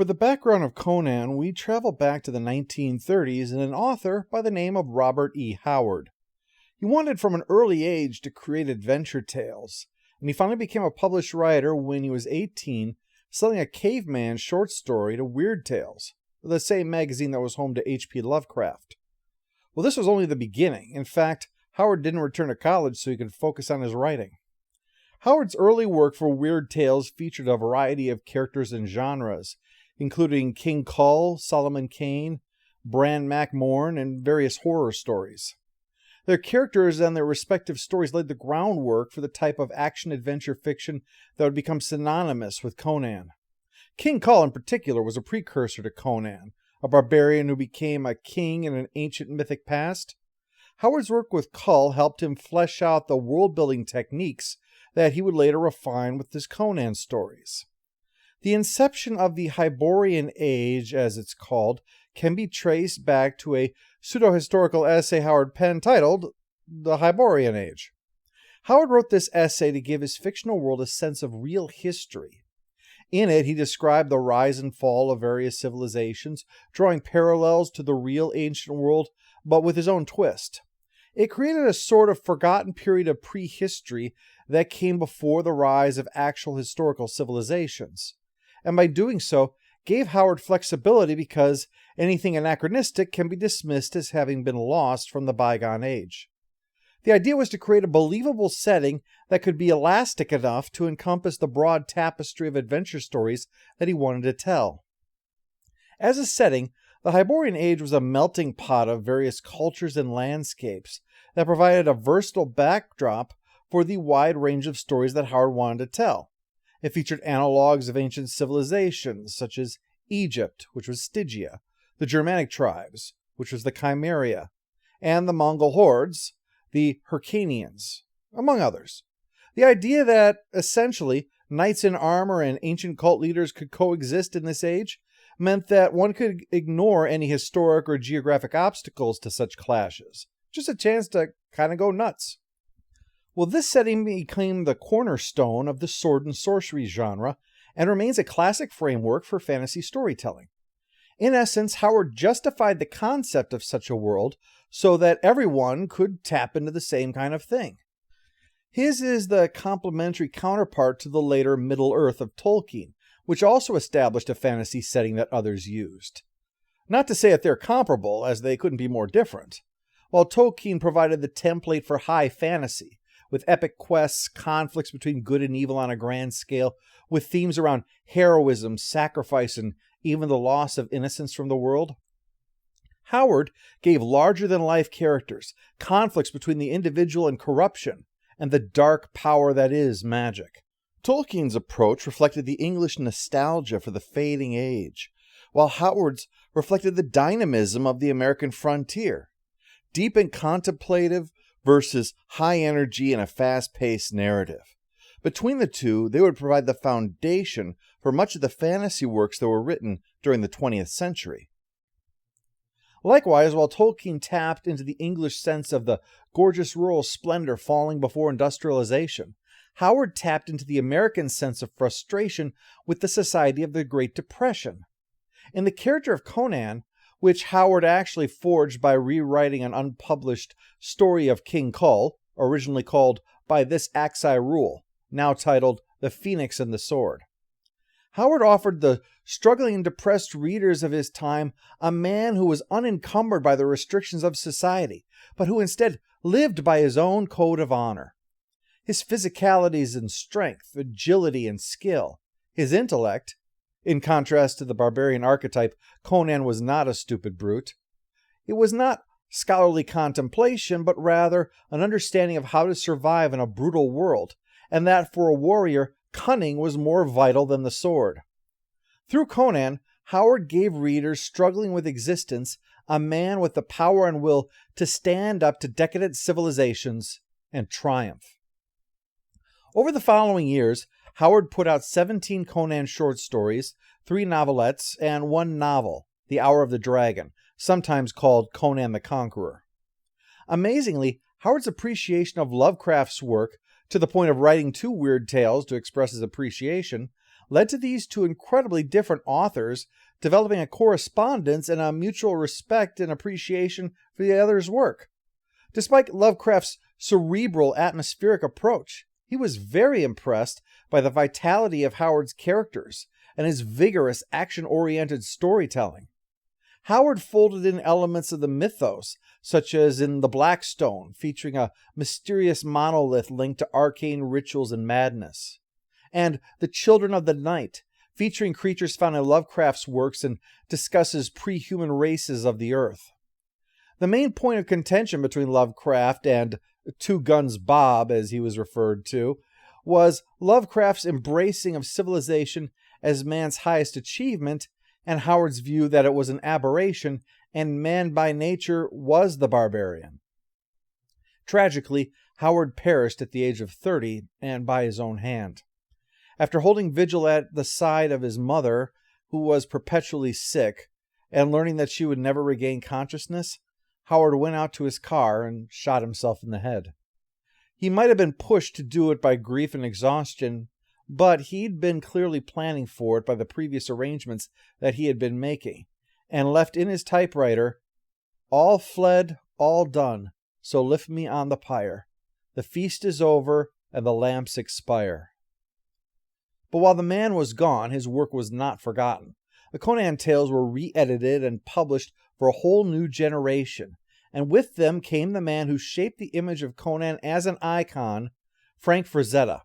For the background of Conan, we travel back to the 1930s and an author by the name of Robert E. Howard. He wanted from an early age to create adventure tales, and he finally became a published writer when he was 18, selling a caveman short story to Weird Tales, the same magazine that was home to H.P. Lovecraft. Well, this was only the beginning. In fact, Howard didn't return to college so he could focus on his writing. Howard's early work for Weird Tales featured a variety of characters and genres, including King Kull, Solomon Kane, Bran Mac Morn, and various horror stories. Their characters and their respective stories laid the groundwork for the type of action-adventure fiction that would become synonymous with Conan. King Kull, in particular, was a precursor to Conan, a barbarian who became a king in an ancient mythic past. Howard's work with Kull helped him flesh out the world-building techniques that he would later refine with his Conan stories. The inception of the Hyborian Age, as it's called, can be traced back to a pseudo-historical essay Howard penned titled The Hyborian Age. Howard wrote this essay to give his fictional world a sense of real history. In it, he described the rise and fall of various civilizations, drawing parallels to the real ancient world, but with his own twist. It created a sort of forgotten period of prehistory that came before the rise of actual historical civilizations, and by doing so, gave Howard flexibility because anything anachronistic can be dismissed as having been lost from the bygone age. The idea was to create a believable setting that could be elastic enough to encompass the broad tapestry of adventure stories that he wanted to tell. As a setting, the Hyborian Age was a melting pot of various cultures and landscapes that provided a versatile backdrop for the wide range of stories that Howard wanted to tell. It featured analogues of ancient civilizations, such as Egypt, which was Stygia, the Germanic tribes, which was the Chimeria, and the Mongol hordes, the Hyrcanians, among others. The idea that, essentially, knights in armor and ancient cult leaders could coexist in this age meant that one could ignore any historic or geographic obstacles to such clashes. Just a chance to kind of go nuts. Well, this setting became the cornerstone of the sword and sorcery genre and remains a classic framework for fantasy storytelling. In essence, Howard justified the concept of such a world so that everyone could tap into the same kind of thing. His is the complementary counterpart to the later Middle-earth of Tolkien, which also established a fantasy setting that others used. Not to say that they're comparable, as they couldn't be more different. While Tolkien provided the template for high fantasy, with epic quests, conflicts between good and evil on a grand scale, with themes around heroism, sacrifice, and even the loss of innocence from the world, Howard gave larger-than-life characters, conflicts between the individual and corruption, and the dark power that is magic. Tolkien's approach reflected the English nostalgia for the fading age, while Howard's reflected the dynamism of the American frontier, deep and contemplative versus high energy and a fast-paced narrative. Between the two, they would provide the foundation for much of the fantasy works that were written during the 20th century. Likewise, while Tolkien tapped into the English sense of the gorgeous rural splendor falling before industrialization, Howard tapped into the American sense of frustration with the society of the Great Depression. In the character of Conan, which Howard actually forged by rewriting an unpublished story of King Kull, originally called By This Axe I Rule, now titled The Phoenix and the Sword. Howard offered the struggling and depressed readers of his time a man who was unencumbered by the restrictions of society, but who instead lived by his own code of honor. His physicalities and strength, agility and skill, his intellect. In contrast to the barbarian archetype, Conan was not a stupid brute. It was not scholarly contemplation, but rather an understanding of how to survive in a brutal world, and that for a warrior, cunning was more vital than the sword. Through Conan, Howard gave readers struggling with existence a man with the power and will to stand up to decadent civilizations and triumph. Over the following years, Howard put out 17 Conan short stories, 3 novelettes, and 1 novel, The Hour of the Dragon, sometimes called Conan the Conqueror. Amazingly, Howard's appreciation of Lovecraft's work, to the point of writing 2 weird tales to express his appreciation, led to these two incredibly different authors developing a correspondence and a mutual respect and appreciation for the other's work. Despite Lovecraft's cerebral, atmospheric approach, he was very impressed by the vitality of Howard's characters and his vigorous, action-oriented storytelling. Howard folded in elements of the mythos, such as in The Blackstone, featuring a mysterious monolith linked to arcane rituals and madness, and The Children of the Night, featuring creatures found in Lovecraft's works and discusses pre-human races of the Earth. The main point of contention between Lovecraft and Two Guns Bob, as he was referred to, was Lovecraft's embracing of civilization as man's highest achievement, and Howard's view that it was an aberration and man by nature was the barbarian. Tragically, Howard perished at the age of 30 and by his own hand. After holding vigil at the side of his mother, who was perpetually sick, and learning that she would never regain consciousness, Howard went out to his car and shot himself in the head. He might have been pushed to do it by grief and exhaustion, but he'd been clearly planning for it by the previous arrangements that he had been making, and left in his typewriter, "All fled, all done, so lift me on the pyre. The feast is over, and the lamps expire." But while the man was gone, his work was not forgotten. The Conan tales were re-edited and published for a whole new generation, and with them came the man who shaped the image of Conan as an icon, Frank Frazetta.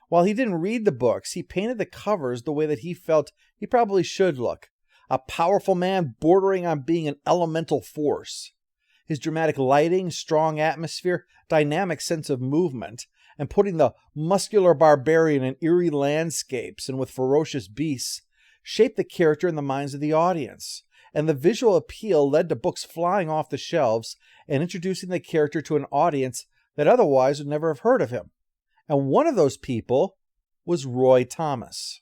While he didn't read the books, he painted the covers the way that he felt he probably should look. A powerful man bordering on being an elemental force. His dramatic lighting, strong atmosphere, dynamic sense of movement, and putting the muscular barbarian in eerie landscapes and with ferocious beasts, shaped the character in the minds of the audience. And the visual appeal led to books flying off the shelves and introducing the character to an audience that otherwise would never have heard of him. And one of those people was Roy Thomas.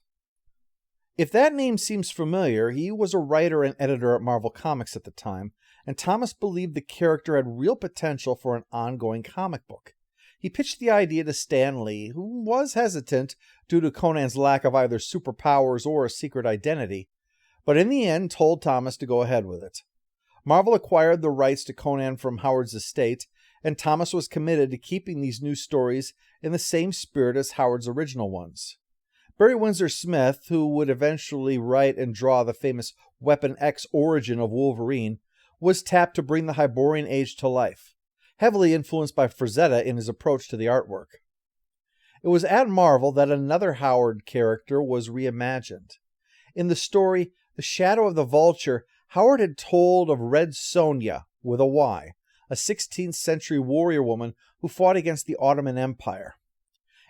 If that name seems familiar, he was a writer and editor at Marvel Comics at the time, and Thomas believed the character had real potential for an ongoing comic book. He pitched the idea to Stan Lee, who was hesitant due to Conan's lack of either superpowers or a secret identity, but in the end told Thomas to go ahead with it. Marvel acquired the rights to Conan from Howard's estate, and Thomas was committed to keeping these new stories in the same spirit as Howard's original ones. Barry Windsor Smith, who would eventually write and draw the famous Weapon X origin of Wolverine, was tapped to bring the Hyborian Age to life, heavily influenced by Frazetta in his approach to the artwork. It was at Marvel that another Howard character was reimagined. In the story The Shadow of the Vulture, Howard had told of Red Sonja, with a Y, a 16th century warrior woman who fought against the Ottoman Empire.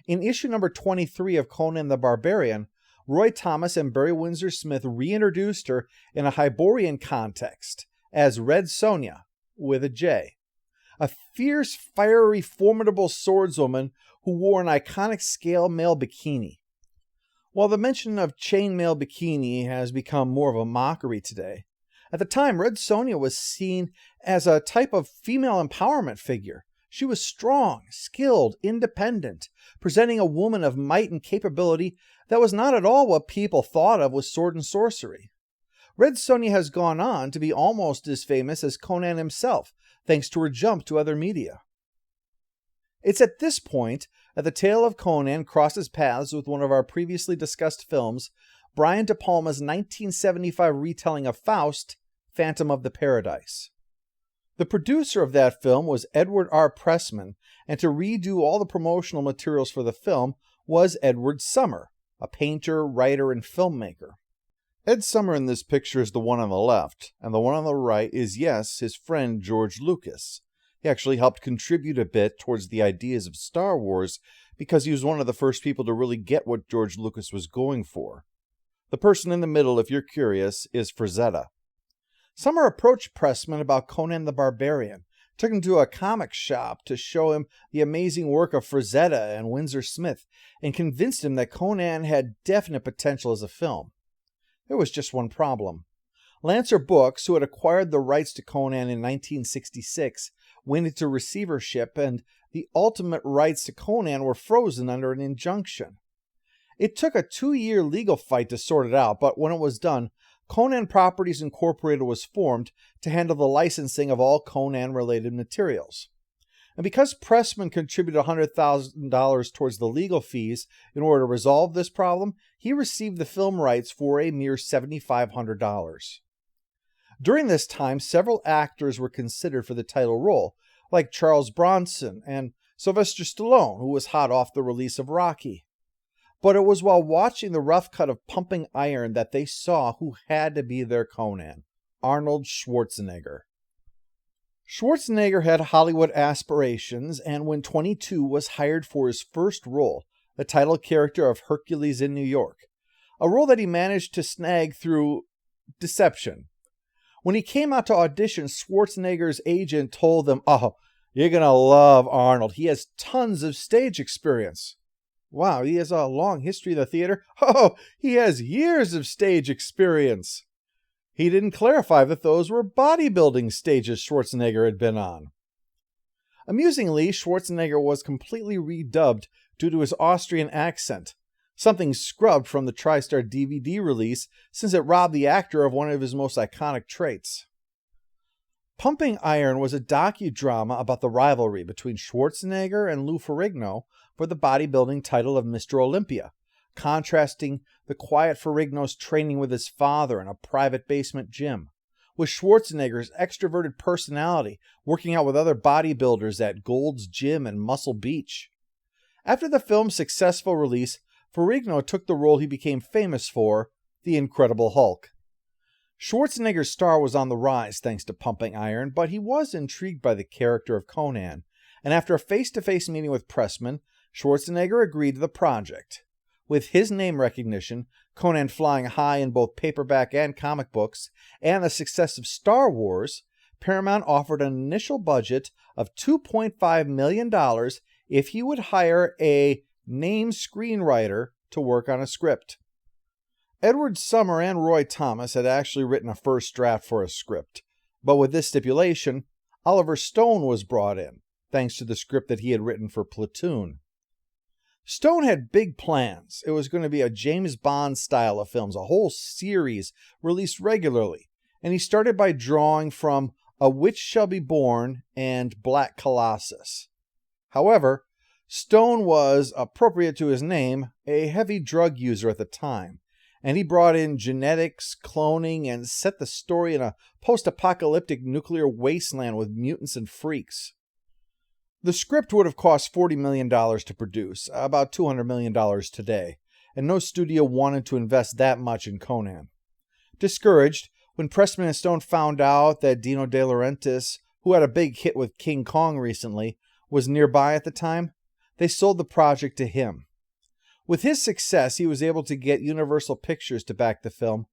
In issue number 23 of Conan the Barbarian, Roy Thomas and Barry Windsor Smith reintroduced her in a Hyborian context as Red Sonja, with a J, a fierce, fiery, formidable swordswoman who wore an iconic scale mail bikini. While the mention of chainmail bikini has become more of a mockery today, at the time Red Sonja was seen as a type of female empowerment figure. She was strong, skilled, independent, presenting a woman of might and capability that was not at all what people thought of with sword and sorcery. Red Sonja has gone on to be almost as famous as Conan himself, thanks to her jump to other media. It's at this point that the tale of Conan crosses paths with one of our previously discussed films, Brian De Palma's 1975 retelling of Faust, Phantom of the Paradise. The producer of that film was Edward R. Pressman, and to redo all the promotional materials for the film was Edward Summer, a painter, writer, and filmmaker. Ed Summer in this picture is the one on the left, and the one on the right is, yes, his friend George Lucas. He actually helped contribute a bit towards the ideas of Star Wars because he was one of the first people to really get what George Lucas was going for. The person in the middle, if you're curious, is Frazetta. Summer approached Pressman about Conan the Barbarian, took him to a comic shop to show him the amazing work of Frazetta and Windsor Smith, and convinced him that Conan had definite potential as a film. There was just one problem. Lancer Books, who had acquired the rights to Conan in 1966, went into receivership, and the ultimate rights to Conan were frozen under an injunction. It took a 2-year legal fight to sort it out, but when it was done, Conan Properties Incorporated was formed to handle the licensing of all Conan-related materials. And because Pressman contributed $100,000 towards the legal fees in order to resolve this problem, he received the film rights for a mere $7,500. During this time, several actors were considered for the title role, like Charles Bronson and Sylvester Stallone, who was hot off the release of Rocky. But it was while watching the rough cut of Pumping Iron that they saw who had to be their Conan: Arnold Schwarzenegger. Schwarzenegger had Hollywood aspirations, and when 22 was hired for his first role, the title character of Hercules in New York, a role that he managed to snag through deception. When he came out to audition, Schwarzenegger's agent told them, "Oh, you're going to love Arnold. He has tons of stage experience." "Wow, he has a long history in the theater." "Oh, he has years of stage experience." He didn't clarify that those were bodybuilding stages Schwarzenegger had been on. Amusingly, Schwarzenegger was completely redubbed due to his Austrian accent, something scrubbed from the TriStar DVD release since it robbed the actor of one of his most iconic traits. Pumping Iron was a docudrama about the rivalry between Schwarzenegger and Lou Ferrigno for the bodybuilding title of Mr. Olympia, contrasting the quiet Ferrigno's training with his father in a private basement gym, with Schwarzenegger's extroverted personality working out with other bodybuilders at Gold's Gym and Muscle Beach. After the film's successful release, Ferrigno took the role he became famous for, the Incredible Hulk. Schwarzenegger's star was on the rise thanks to Pumping Iron, but he was intrigued by the character of Conan, and after a face-to-face meeting with Pressman, Schwarzenegger agreed to the project. With his name recognition, Conan flying high in both paperback and comic books, and the success of Star Wars, Paramount offered an initial budget of $2.5 million if he would hire a named screenwriter to work on a script. Edward Summer and Roy Thomas had actually written a first draft for a script, but with this stipulation, Oliver Stone was brought in, thanks to the script that he had written for Platoon. Stone had big plans. It was going to be a James Bond style of films, a whole series released regularly, and he started by drawing from A Witch Shall Be Born and Black Colossus. However, Stone was, appropriate to his name, a heavy drug user at the time, and he brought in genetics, cloning, and set the story in a post-apocalyptic nuclear wasteland with mutants and freaks. The script would have cost $40 million to produce, about $200 million today, and no studio wanted to invest that much in Conan. Discouraged, when Pressman and Stone found out that Dino De Laurentiis, who had a big hit with King Kong recently, was nearby at the time, they sold the project to him. With his success, he was able to get Universal Pictures to back the film,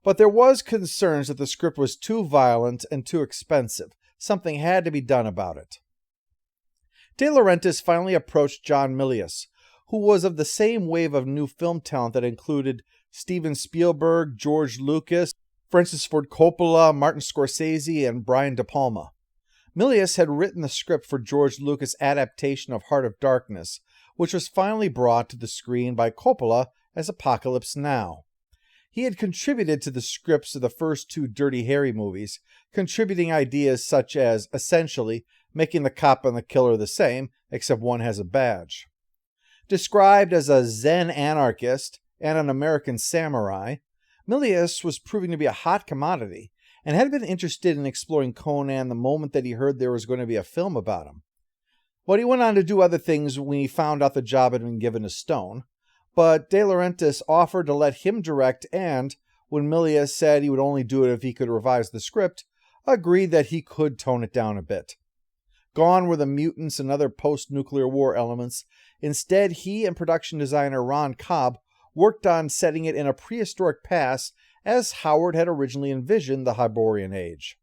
but there was concerns that the script was too violent and too expensive. Something had to be done about it. De Laurentiis finally approached John Milius, who was of the same wave of new film talent that included Steven Spielberg, George Lucas, Francis Ford Coppola, Martin Scorsese, and Brian De Palma. Milius had written the script for George Lucas' adaptation of Heart of Darkness, which was finally brought to the screen by Coppola as Apocalypse Now. He had contributed to the scripts of the first two Dirty Harry movies, contributing ideas such as, essentially, making the cop and the killer the same, except one has a badge. Described as a Zen anarchist and an American samurai, Milius was proving to be a hot commodity, and had been interested in exploring Conan the moment that he heard there was going to be a film about him. But he went on to do other things when he found out the job had been given to Stone, but De Laurentiis offered to let him direct and, when Milius said he would only do it if he could revise the script, agreed that he could tone it down a bit. Gone were the mutants and other post-nuclear war elements. Instead, he and production designer Ron Cobb worked on setting it in a prehistoric past as Howard had originally envisioned the Hyborian Age.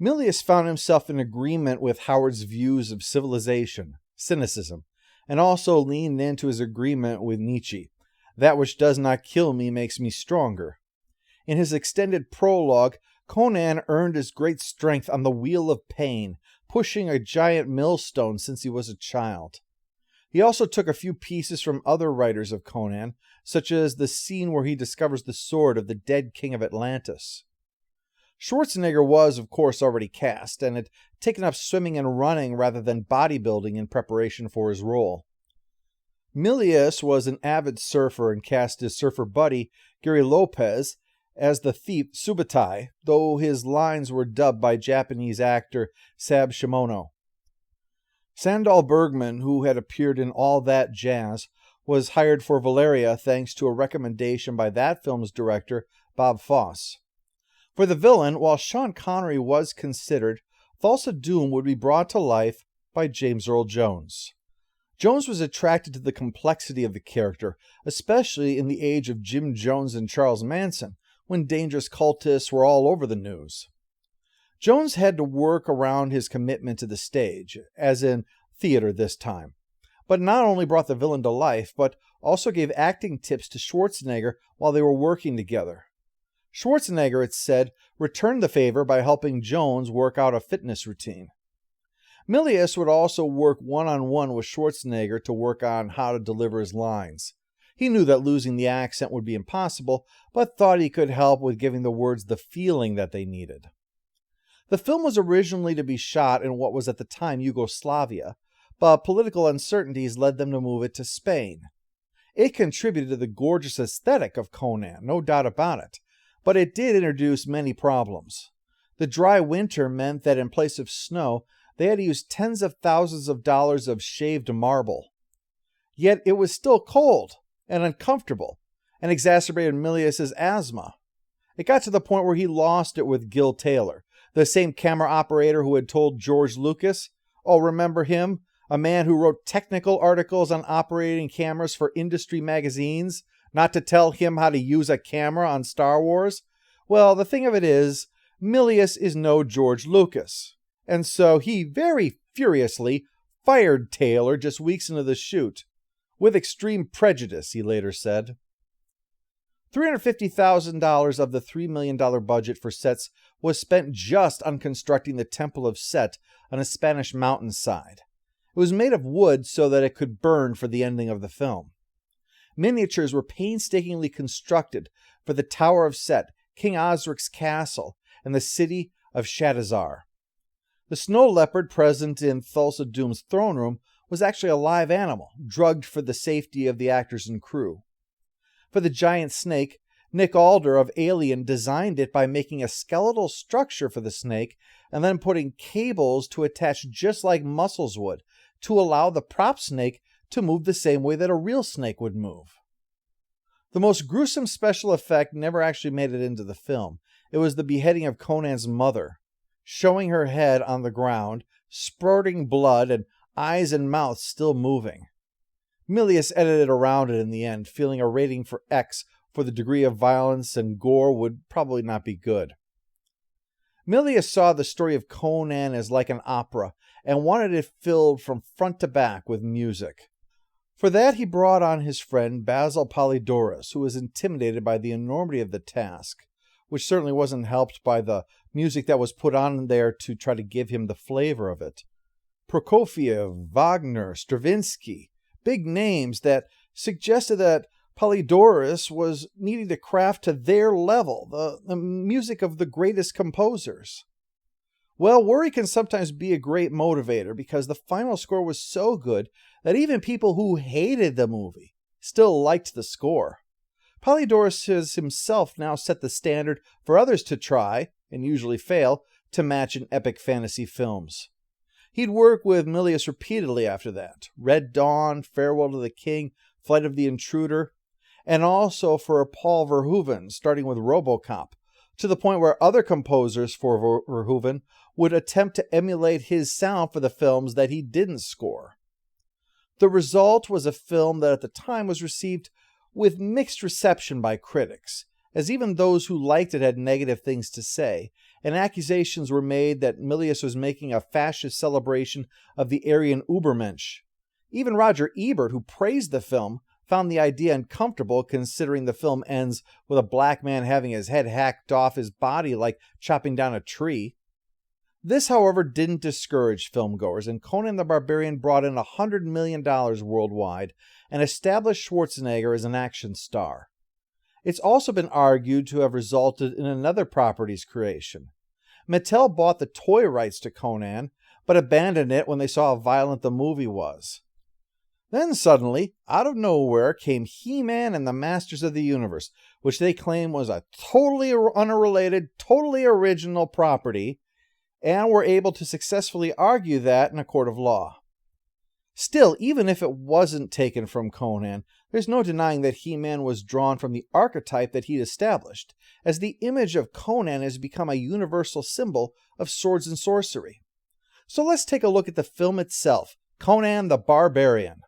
Milius found himself in agreement with Howard's views of civilization, cynicism, and also leaned into his agreement with Nietzsche. That which does not kill me makes me stronger. In his extended prologue, Conan earned his great strength on the wheel of pain, pushing a giant millstone since he was a child. He also took a few pieces from other writers of Conan, such as the scene where he discovers the sword of the dead king of Atlantis. Schwarzenegger was, of course, already cast, and had taken up swimming and running rather than bodybuilding in preparation for his role. Milius was an avid surfer and cast his surfer buddy, Gary Lopez, as the thief Subutai, though his lines were dubbed by Japanese actor Sab Shimono. Sandal Bergman, who had appeared in All That Jazz, was hired for Valeria thanks to a recommendation by that film's director, Bob Fosse. For the villain, while Sean Connery was considered, Thulsa Doom would be brought to life by James Earl Jones. Jones was attracted to the complexity of the character, especially in the age of Jim Jones and Charles Manson, when dangerous cultists were all over the news. Jones had to work around his commitment to the stage, as in theater this time, but not only brought the villain to life, but also gave acting tips to Schwarzenegger while they were working together. Schwarzenegger, it's said, returned the favor by helping Jones work out a fitness routine. Milius would also work one-on-one with Schwarzenegger to work on how to deliver his lines. He knew that losing the accent would be impossible, but thought he could help with giving the words the feeling that they needed. The film was originally to be shot in what was at the time Yugoslavia, but political uncertainties led them to move it to Spain. It contributed to the gorgeous aesthetic of Conan, no doubt about it, but it did introduce many problems. The dry winter meant that in place of snow, they had to use tens of thousands of dollars of shaved marble. Yet it was still cold and uncomfortable, and exacerbated Milius's asthma. It got to the point where he lost it with Gil Taylor, the same camera operator who had told George Lucas, oh, remember him? A man who wrote technical articles on operating cameras for industry magazines, not to tell him how to use a camera on Star Wars? Well, the thing of it is, Milius is no George Lucas. And so he very furiously fired Taylor just weeks into the shoot. With extreme prejudice, he later said. $350,000 of the $3 million budget for sets was spent just on constructing the Temple of Set on a Spanish mountainside. It was made of wood so that it could burn for the ending of the film. Miniatures were painstakingly constructed for the Tower of Set, King Osric's castle, and the city of Shadizar. The snow leopard present in Thulsa Doom's throne room was actually a live animal, drugged for the safety of the actors and crew. For the giant snake, Nick Alder of Alien designed it by making a skeletal structure for the snake and then putting cables to attach just like muscles would to allow the prop snake to move the same way that a real snake would move. The most gruesome special effect never actually made it into the film. It was the beheading of Conan's mother, showing her head on the ground, spurting blood, and eyes and mouth still moving. Milius edited around it in the end, feeling a rating for X for the degree of violence and gore would probably not be good. Milius saw the story of Conan as like an opera and wanted it filled from front to back with music. For that, he brought on his friend Basil Polydorus, who was intimidated by the enormity of the task, which certainly wasn't helped by the music that was put on there to try to give him the flavor of it. Prokofiev, Wagner, Stravinsky, big names that suggested that Polydorus was needing to craft to their level, the music of the greatest composers. Well, worry can sometimes be a great motivator because the final score was so good that even people who hated the movie still liked the score. Polydorus has himself now set the standard for others to try, and usually fail, to match in epic fantasy films. He'd work with Milius repeatedly after that. Red Dawn, Farewell to the King, Flight of the Intruder, and also for Paul Verhoeven, starting with RoboCop, to the point where other composers for Verhoeven would attempt to emulate his sound for the films that he didn't score. The result was a film that at the time was received with mixed reception by critics, as even those who liked it had negative things to say, and accusations were made that Milius was making a fascist celebration of the Aryan Übermensch. Even Roger Ebert, who praised the film, found the idea uncomfortable considering the film ends with a black man having his head hacked off his body like chopping down a tree. This, however, didn't discourage filmgoers, and Conan the Barbarian brought in $100 million worldwide and established Schwarzenegger as an action star. It's also been argued to have resulted in another property's creation. Mattel bought the toy rights to Conan, but abandoned it when they saw how violent the movie was. Then suddenly, out of nowhere, came He-Man and the Masters of the Universe, which they claim was a totally unrelated, totally original property, and were able to successfully argue that in a court of law. Still, even if it wasn't taken from Conan, there's no denying that He-Man was drawn from the archetype that he'd established, as the image of Conan has become a universal symbol of swords and sorcery. So let's take a look at the film itself, Conan the Barbarian.